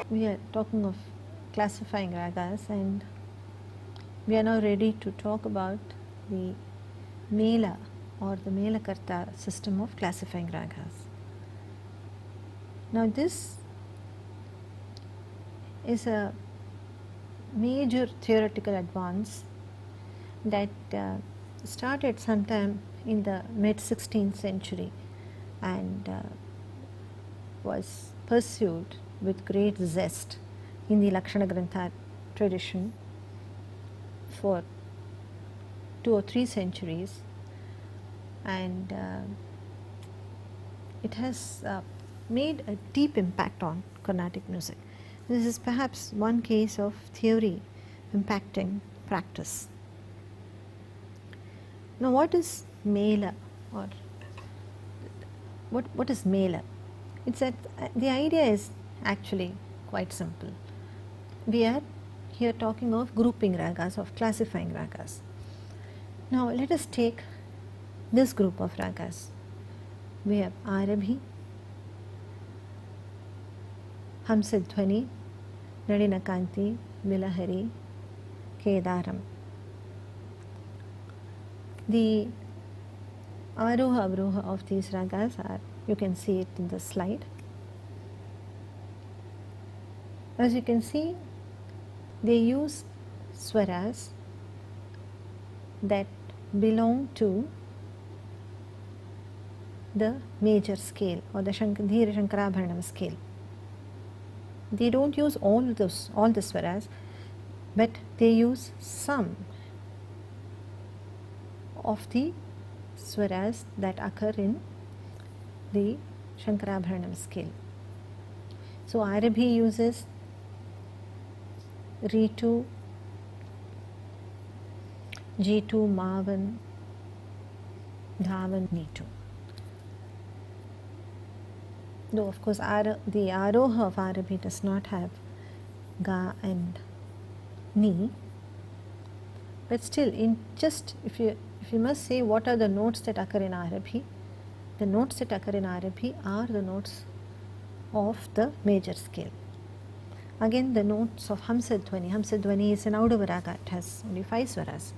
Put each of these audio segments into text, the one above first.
We are talking of classifying ragas, and we are now ready to talk about the Mela or the Mela Karta system of classifying ragas. Now this is a major theoretical advance that started sometime in the mid 16th century and was pursued with great zest in the Lakshana Grantha tradition for 2 or 3 centuries, and it has made a deep impact on Carnatic music. This is perhaps one case of theory impacting practice. Now, what is Mela, or what is Mela? It's that the idea is actually quite simple. We are here talking of grouping ragas, of classifying ragas. Now, let us take this group of ragas. We have Arabhi, Hamsadhvani, Nadinakanti, Bilahari, Kedaram. The Aroha Avroha of these ragas are, you can see it in the slide. As you can see, they use swaras that belong to the major scale or the Dhira Shankarabharanam scale. They don't use all the swaras, but they use some of the swaras that occur in the Shankarabharanam scale. So Arabhi uses Ritu, G2, Mavan, Dhavan, Nitu. Though of course the Aroha of Arabhi does not have Ga and Ni, but still, in just if you must say what are the notes that occur in Arabhi, the notes that occur in Arabhi are the notes of the major scale. Again, the notes of Hamsadhvani. Hamsadhvani is an Audava raga, it has only 5 swaras.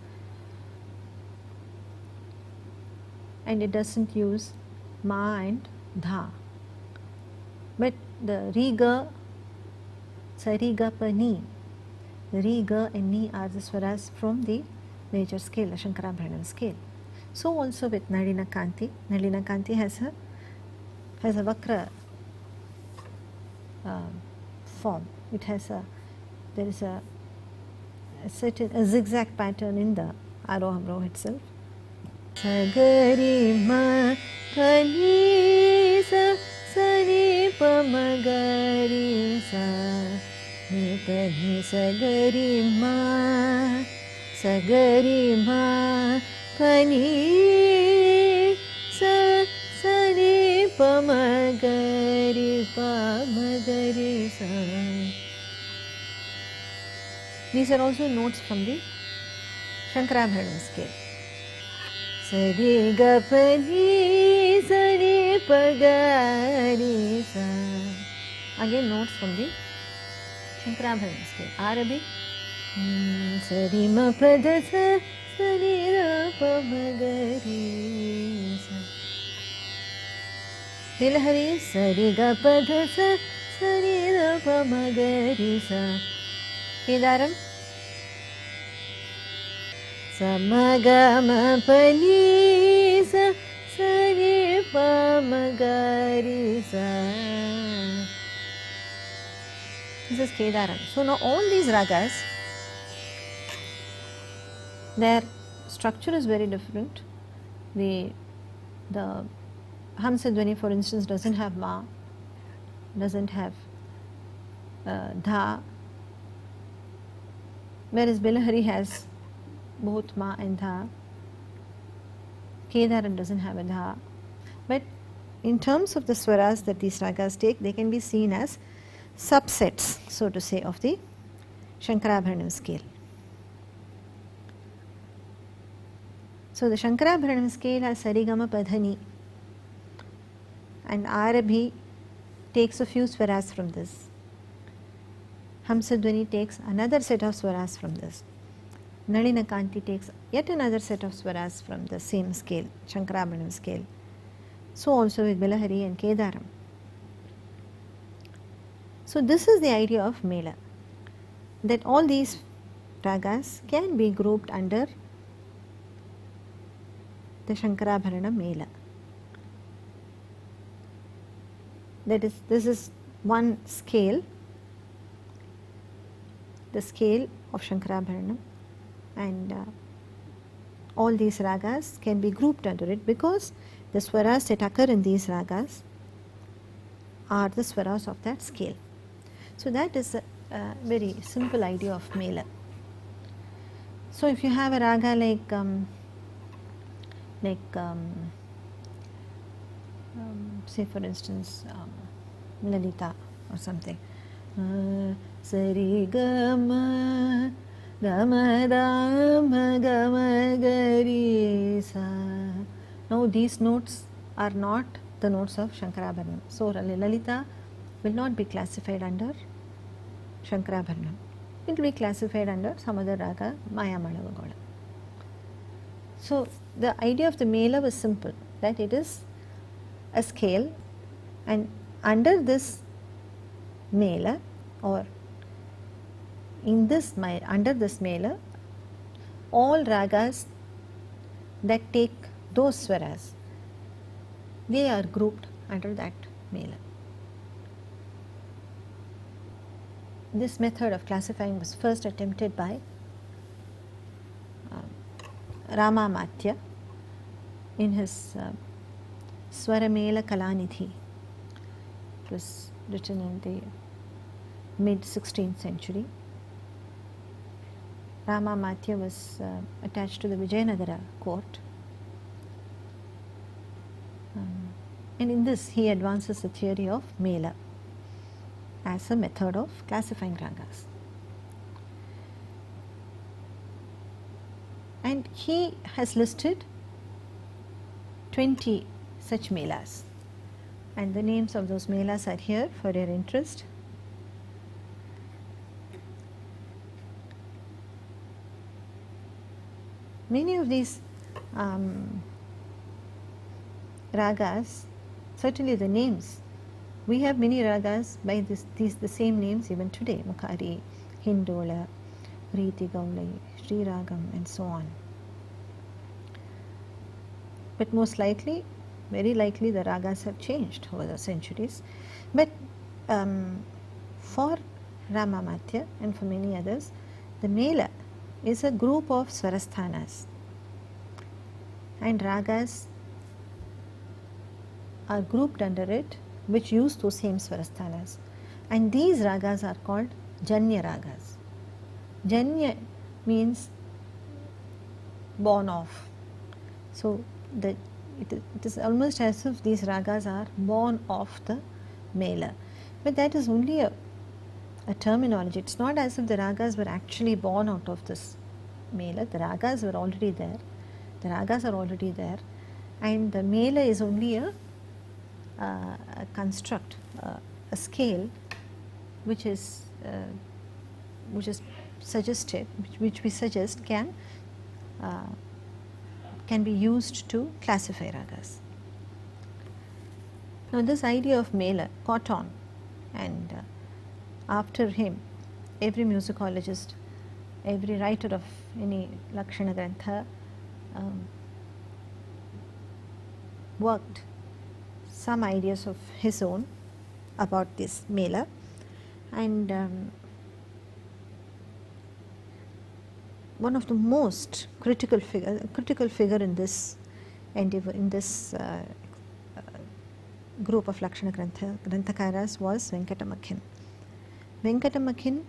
And it doesn't use Ma and Dha. But the Riga, Sariga, Pani, the Riga and Ni are the swaras from the major scale, the Shankarabharanam scale. So also with Nadinakanti. Nadinakanti has a Vakra form. It has there is a zigzag pattern in the Aroha Avroha itself. Sagari ma pani sa sari pa magari sa ni pani sagari ma pani sa sari pa magari sa. These are also notes from the Shankarabharanam scale. Sari ga pani sari pa gari sa. Again notes from the Shankarabharanam scale. Arabic sari ma pa da sa sari ra pa ma gari sa. Bilahari sari ga pa da sa sari ra pa ma gari sa. Kedaram Samagama pani sa sari pa ma gari sa. This is Kedaram. So now all these ragas, their structure is very different. The Hamsadhvani, for instance, doesn't have Ma, doesn't have Dha, whereas Bilahari has both Ma and Dha. Kedaram doesn't have a Dha. But in terms of the swaras that these ragas take, they can be seen as subsets, so to say, of the Shankarabharanam scale. So the Shankarabharanam scale has Sarigama Padhani, and Arabhi takes a few swaras from this. Hamsadhvani takes another set of swaras from this. Nalinakanti takes yet another set of swaras from the same scale, Shankarabharanam scale. So also with Bilahari and Kedaram. So this is the idea of Mela, that all these ragas can be grouped under the Shankarabharana Mela. That is, this is one scale, the scale of Shankarabharanam, and all these ragas can be grouped under it because the swaras that occur in these ragas are the swaras of that scale. So that is a very simple idea of Mela. So if you have a raga say for instance Lalita or something, Sari Gama Gama Dama Gama Gari Sa. Now these notes are not the notes of Shankarabharanam. So Lalita will not be classified under Shankarabharanam. It will be classified under some other raga, Maya Malavagoda. So the idea of the Mela was simple, that it is a scale, and under this Mela, or in this under this Mela, all ragas that take those swaras, they are grouped under that Mela. This method of classifying was first attempted by Ramamatya in his Swaramela Kalanidhi. It was written in the mid 16th century. Ramamatya was attached to the Vijayanagara court, and in this he advances the theory of Mela as a method of classifying ragas. And he has listed 20 such Melas, and the names of those Melas are here for your interest. Many of these ragas, certainly the names, we have many ragas by the same names even today, Mukhari, Hindola, Riti Gaulai, Sri Ragam, and so on. But most likely, very likely, the ragas have changed over the centuries. But for Ramamatya and for many others, the Mela is a group of swarasthanas, and ragas are grouped under it which use those same swarasthanas, and these ragas are called Janya ragas. Janya means born of. So it is almost as if these ragas are born of the Mela, but that is only a terminology. It's not as if the ragas were actually born out of this Mela. The ragas were already there. The ragas are already there, and the Mela is only a construct, a scale, which is suggested, which we suggest can be used to classify ragas. Now this idea of Mela caught on, and after him, every musicologist, every writer of any Lakshana Grantha worked some ideas of his own about this Mela, and one of the most critical figure in this endeavor, in this group of Lakshana Grantakaras was Venkatamakhin. Venkatamakhin,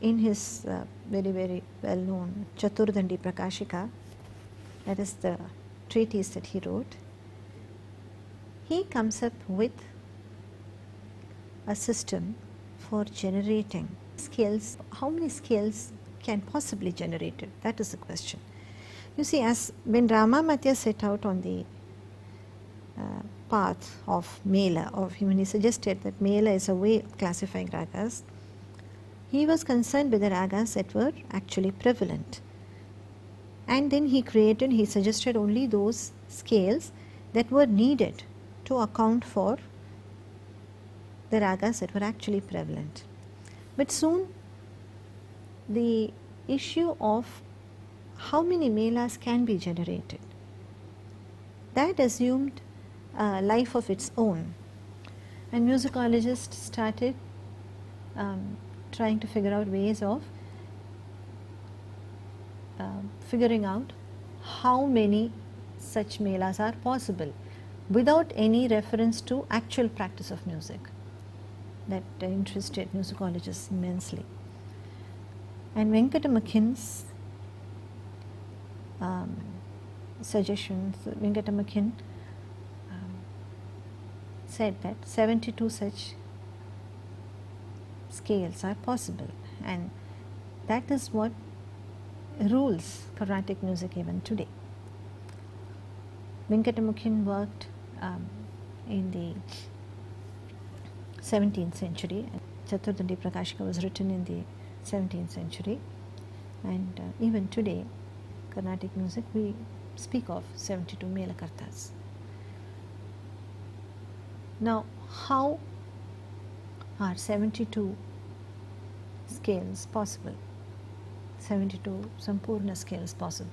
in his very, very well known Chaturdandi Prakashika, that is the treatise that he wrote, he comes up with a system for generating scales. How many scales can possibly generate it? That is the question. You see, as when Ramamatya set out on the path of Mela, when he suggested that Mela is a way of classifying ragas, he was concerned with the ragas that were actually prevalent. And then he suggested only those scales that were needed to account for the ragas that were actually prevalent. But soon the issue of how many melas can be generated, that assumed a life of its own, and musicologists started trying to figure out ways of figuring out how many such melas are possible without any reference to actual practice of music. That interested musicologists immensely. And Venkatamakhin's suggestions, Venkatamakhin said that 72 such scales are possible, and that is what rules Carnatic music even today. Venkatamakhin worked in the 17th century. Chaturdandi Prakashika was written in the 17th century, and even today Carnatic music we speak of 72 Melakartas. Now, how are 72 scales possible? 72 Sampurna scales possible?